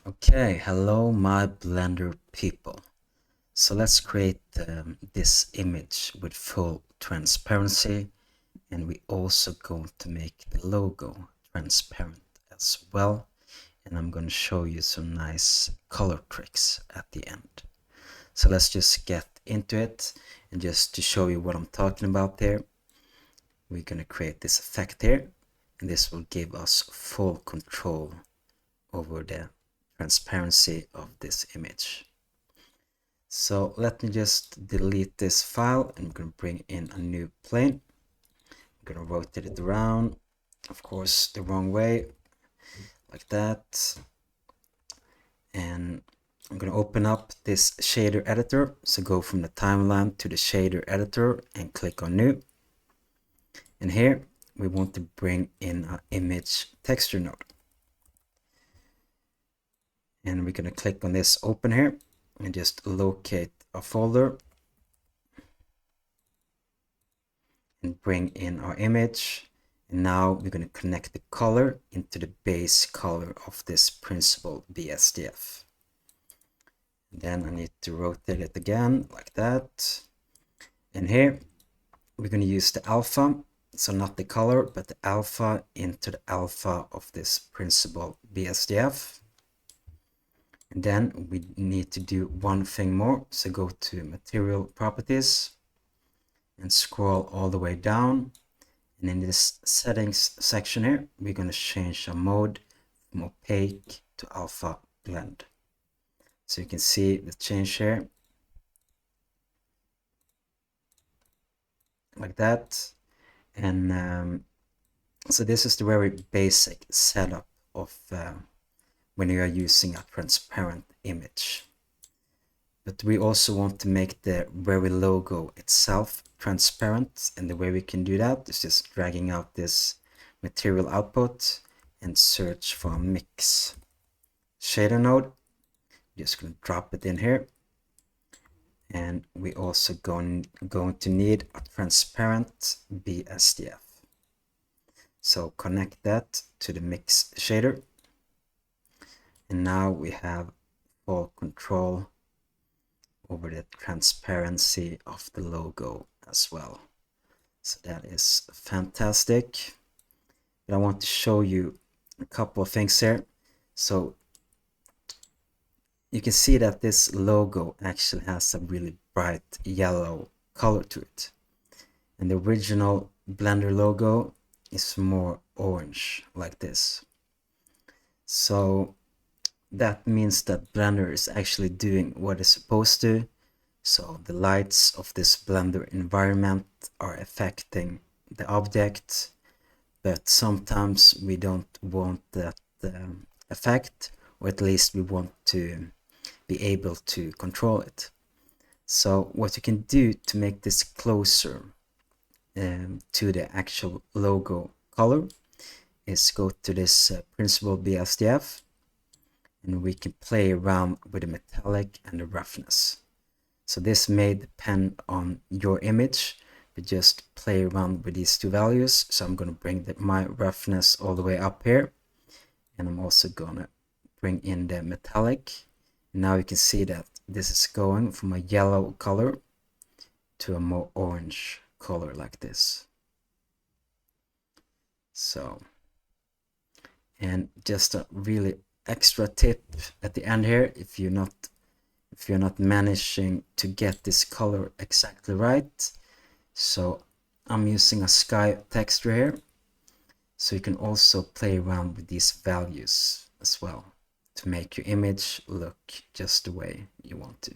Okay, hello my Blender people. So let's create this image with full transparency, and we also going to make the logo transparent as well. And I'm going to show you some nice color tricks at the end. So let's just get into it, and just to show you what I'm talking about there, we're going to create this effect here, and this will give us full control over the transparency of this image. So let me just delete this file, and I'm going to bring in a new plane. I'm going to rotate it around, of course the wrong way, like that. And I'm going to open up this shader editor. So go from the timeline to the shader editor and click on new. And here we want to bring in our image texture node. And we're going to click on this open here and just locate a folder and bring in our image. And now we're going to connect the color into the base color of this principled BSDF. And then I need to rotate it again like that. And here we're going to use the alpha, so not the color but the alpha, into the alpha of this principled BSDF. And then we need to do one thing more, so go to material properties and scroll all the way down, and in this settings section here we're going to change our mode from opaque to alpha blend. So you can see the change here like that. And so this is the very basic setup of when you are using a transparent image. But we also want to make the very logo itself transparent, and the way we can do that is just dragging out this material output and search for a mix shader node. Just going to drop it in here, and we also going to need a transparent BSDF. So connect that to the mix shader, and now we have full control over the transparency of the logo as well. So that is fantastic. But I want to show you a couple of things here. So you can see that this logo actually has a really bright yellow color to it, and the original Blender logo is more orange like this. So that means that Blender is actually doing what it's supposed to. So the lights of this Blender environment are affecting the object, but sometimes we don't want that effect, or at least we want to be able to control it. So what you can do to make this closer to the actual logo color is go to this principled BSDF, and we can play around with the metallic and the roughness. So this may depend on your image, but just play around with these two values. So I'm going to bring my roughness all the way up here, and I'm also going to bring in the metallic. And now you can see that this is going from a yellow color to a more orange color like this. So, and just a really extra tip at the end here, if you're not managing to get this color exactly right, so I'm using a sky texture here, so you can also play around with these values as well to make your image look just the way you want to.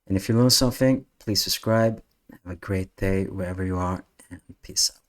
And if you learned something, please subscribe. Have a great day wherever you are, and peace out.